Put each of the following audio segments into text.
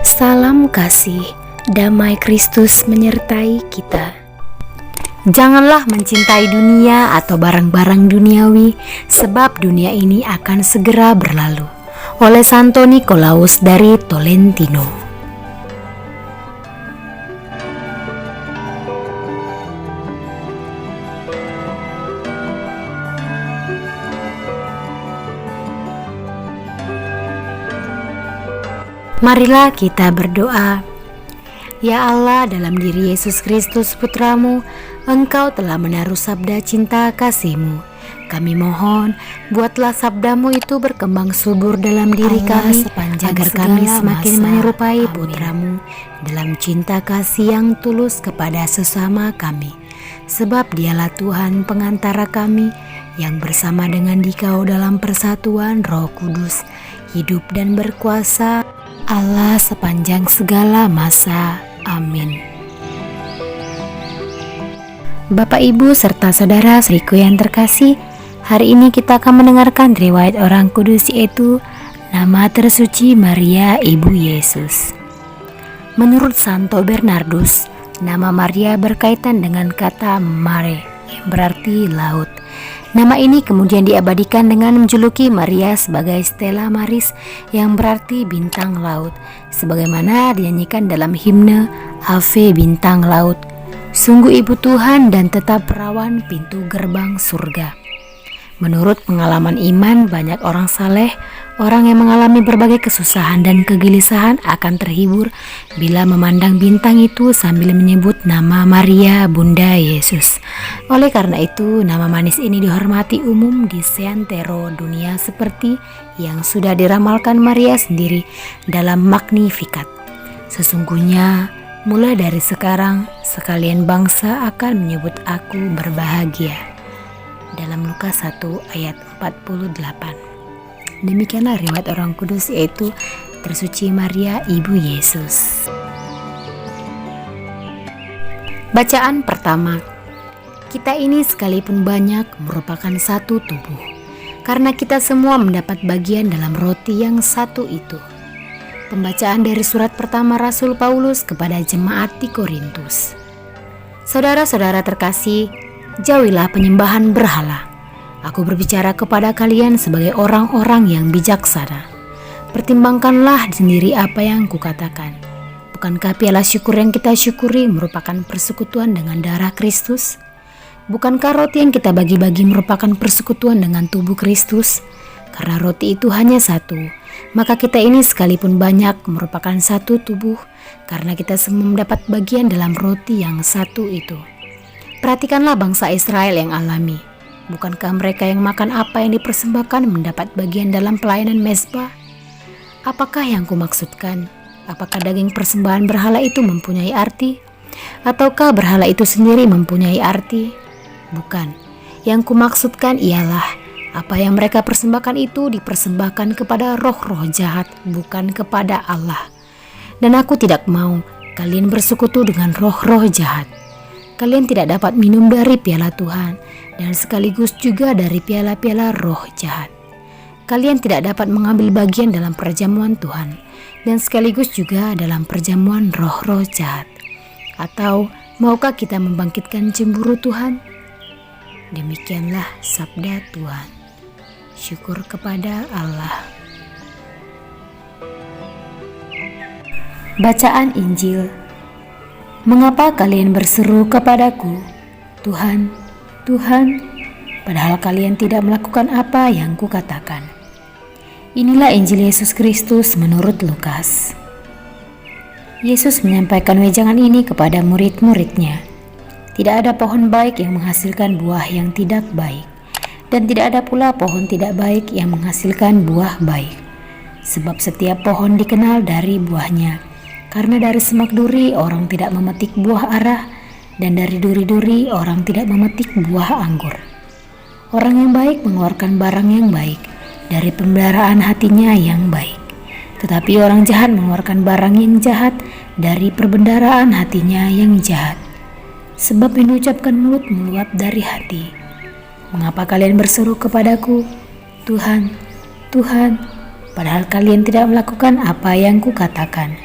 Salam kasih, damai Kristus menyertai kita. Janganlah mencintai dunia atau barang-barang duniawi, sebab dunia ini akan segera berlalu. Oleh Santo Nikolaus dari Tolentino. Marilah kita berdoa. Ya Allah, dalam diri Yesus Kristus Putramu, Engkau telah menaruh sabda cinta kasih-Mu. Kami mohon, buatlah sabdamu itu berkembang subur dalam diri kami, agar kami semakin menyerupai Putramu dalam cinta kasih yang tulus kepada sesama kami. Sebab Dialah Tuhan pengantara kami, yang bersama dengan Dikau dalam persatuan Roh Kudus, hidup dan berkuasa Allah sepanjang segala masa. Amin. Bapak, Ibu, serta saudara-saudariku yang terkasih, hari ini kita akan mendengarkan riwayat orang kudus, yaitu nama tersuci Maria Ibu Yesus. Menurut Santo Bernardus, nama Maria berkaitan dengan kata mare, yang berarti laut. Nama ini kemudian diabadikan dengan menjuluki Maria sebagai Stella Maris, yang berarti bintang laut, sebagaimana dinyanyikan dalam himne Ave Bintang Laut. Sungguh Ibu Tuhan dan tetap perawan pintu gerbang surga. Menurut pengalaman iman banyak orang saleh, orang yang mengalami berbagai kesusahan dan kegelisahan akan terhibur bila memandang bintang itu sambil menyebut nama Maria Bunda Yesus. Oleh karena itu, nama manis ini dihormati umum di seantero dunia seperti yang sudah diramalkan Maria sendiri dalam Magnificat. Sesungguhnya, mulai dari sekarang, sekalian bangsa akan menyebut aku berbahagia. Dalam Lukas 1 ayat 48. Demikianlah riwayat orang kudus, yaitu tersuci Maria Ibu Yesus. Bacaan pertama. Kita ini sekalipun banyak merupakan satu tubuh, karena kita semua mendapat bagian dalam roti yang satu itu. Pembacaan dari surat pertama Rasul Paulus kepada jemaat di Korintus. Saudara-saudara terkasih, jauhilah penyembahan berhala. Aku berbicara kepada kalian sebagai orang-orang yang bijaksana. Pertimbangkanlah sendiri apa yang kukatakan. Bukankah piala syukur yang kita syukuri merupakan persekutuan dengan darah Kristus? Bukankah roti yang kita bagi-bagi merupakan persekutuan dengan tubuh Kristus? Karena roti itu hanya satu, maka kita ini sekalipun banyak merupakan satu tubuh, karena kita semua mendapat bagian dalam roti yang satu itu. Perhatikanlah bangsa Israel yang alami. Bukankah mereka yang makan apa yang dipersembahkan mendapat bagian dalam pelayanan mezbah? Apakah yang kumaksudkan? Apakah daging persembahan berhala itu mempunyai arti? Ataukah berhala itu sendiri mempunyai arti? Bukan. Yang kumaksudkan ialah apa yang mereka persembahkan itu dipersembahkan kepada roh-roh jahat, bukan kepada Allah. Dan aku tidak mau kalian bersekutu dengan roh-roh jahat. Kalian tidak dapat minum dari piala Tuhan dan sekaligus juga dari piala-piala roh jahat. Kalian tidak dapat mengambil bagian dalam perjamuan Tuhan dan sekaligus juga dalam perjamuan roh-roh jahat. Atau maukah kita membangkitkan cemburu Tuhan? Demikianlah sabda Tuhan. Syukur kepada Allah. Bacaan Injil. Mengapa kalian berseru kepadaku, Tuhan, Tuhan, padahal kalian tidak melakukan apa yang kukatakan? Inilah Injil Yesus Kristus menurut Lukas. Yesus menyampaikan wejangan ini kepada murid-muridnya. Tidak ada pohon baik yang menghasilkan buah yang tidak baik, dan tidak ada pula pohon tidak baik yang menghasilkan buah baik. Sebab setiap pohon dikenal dari buahnya. Karena dari semak duri orang tidak memetik buah ara, dan dari duri-duri orang tidak memetik buah anggur. Orang yang baik mengeluarkan barang yang baik dari pemeliharaan hatinya yang baik. Tetapi orang jahat mengeluarkan barang yang jahat dari perbendaharaan hatinya yang jahat. Sebab yang diucapkan mulut meluap dari hati. Mengapa kalian berseru kepadaku, Tuhan, Tuhan, padahal kalian tidak melakukan apa yang kukatakan.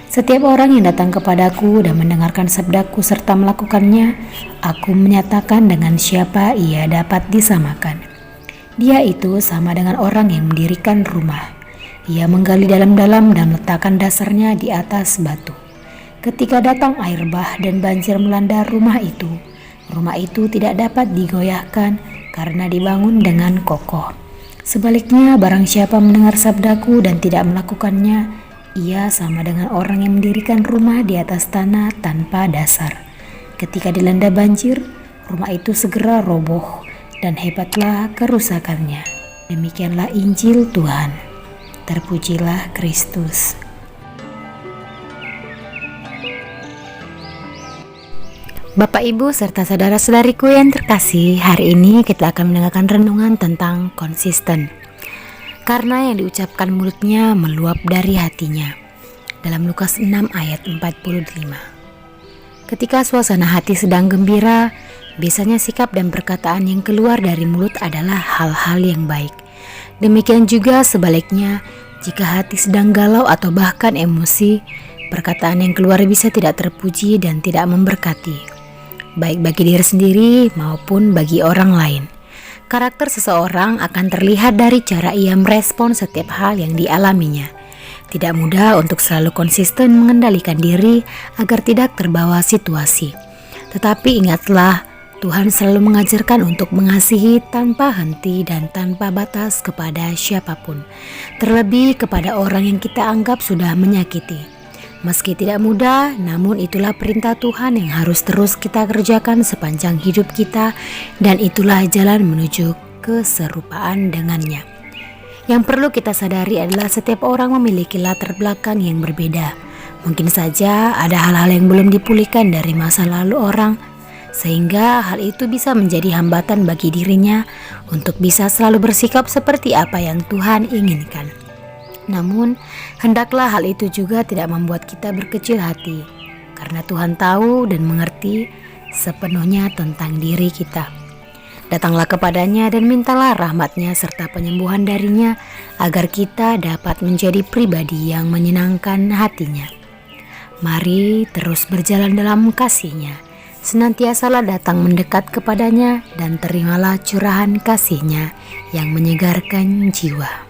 Setiap orang yang datang kepadaku dan mendengarkan sabdaku serta melakukannya, aku menyatakan dengan siapa ia dapat disamakan. Dia itu sama dengan orang yang mendirikan rumah. Ia menggali dalam-dalam dan meletakkan dasarnya di atas batu. Ketika datang air bah dan banjir melanda rumah itu tidak dapat digoyahkan karena dibangun dengan kokoh. Sebaliknya, barang siapa mendengar sabdaku dan tidak melakukannya, ia sama dengan orang yang mendirikan rumah di atas tanah tanpa dasar. Ketika dilanda banjir, rumah itu segera roboh dan hebatlah kerusakannya. Demikianlah Injil Tuhan. Terpujilah Kristus. Bapak, Ibu, serta saudara-saudariku yang terkasih, hari ini kita akan mendengarkan renungan tentang konsisten. Karena yang diucapkan mulutnya meluap dari hatinya. Dalam Lukas 6 ayat 45. Ketika suasana hati sedang gembira, biasanya sikap dan perkataan yang keluar dari mulut adalah hal-hal yang baik. Demikian juga sebaliknya, jika hati sedang galau atau bahkan emosi, perkataan yang keluar bisa tidak terpuji dan tidak memberkati, baik bagi diri sendiri maupun bagi orang lain. Karakter seseorang akan terlihat dari cara ia merespon setiap hal yang dialaminya. Tidak mudah untuk selalu konsisten mengendalikan diri agar tidak terbawa situasi. Tetapi ingatlah, Tuhan selalu mengajarkan untuk mengasihi tanpa henti dan tanpa batas kepada siapapun, terlebih kepada orang yang kita anggap sudah menyakiti. Meski tidak mudah, namun itulah perintah Tuhan yang harus terus kita kerjakan sepanjang hidup kita, dan itulah jalan menuju keserupaan dengannya. Yang perlu kita sadari adalah setiap orang memiliki latar belakang yang berbeda. Mungkin saja ada hal-hal yang belum dipulihkan dari masa lalu orang, sehingga hal itu bisa menjadi hambatan bagi dirinya untuk bisa selalu bersikap seperti apa yang Tuhan inginkan. Namun, hendaklah hal itu juga tidak membuat kita berkecil hati, karena Tuhan tahu dan mengerti sepenuhnya tentang diri kita. Datanglah kepadanya dan mintalah rahmat-Nya serta penyembuhan darinya, agar kita dapat menjadi pribadi yang menyenangkan hati-Nya. Mari terus berjalan dalam kasih-Nya. Senantiasalah datang mendekat kepadanya dan terimalah curahan kasih-Nya yang menyegarkan jiwa.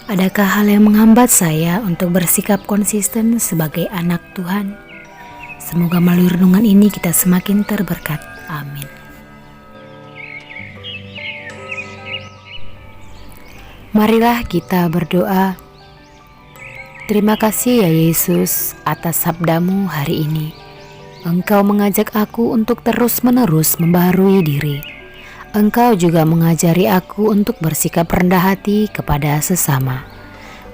Adakah hal yang menghambat saya untuk bersikap konsisten sebagai anak Tuhan? Semoga melalui renungan ini kita semakin terberkat. Amin. Marilah kita berdoa. Terima kasih ya Yesus atas sabdamu hari ini. Engkau mengajak aku untuk terus-menerus membaharui diri. Engkau juga mengajari aku untuk bersikap rendah hati kepada sesama.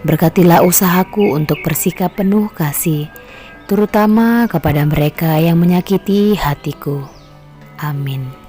Berkatilah usahaku untuk bersikap penuh kasih, terutama kepada mereka yang menyakiti hatiku. Amin.